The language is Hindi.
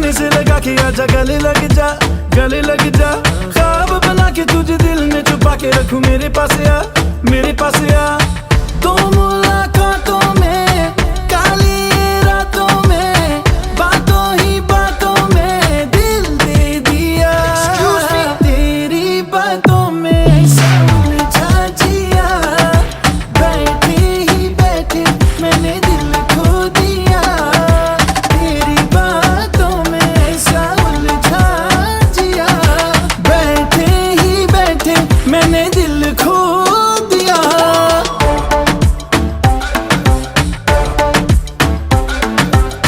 सीने से लगा के आजा, गले लग जा, गले लग जा। ख्वाब बना के तुझे दिल में छुपा के रखूं, मेरे पास आ, मेरे पास आ।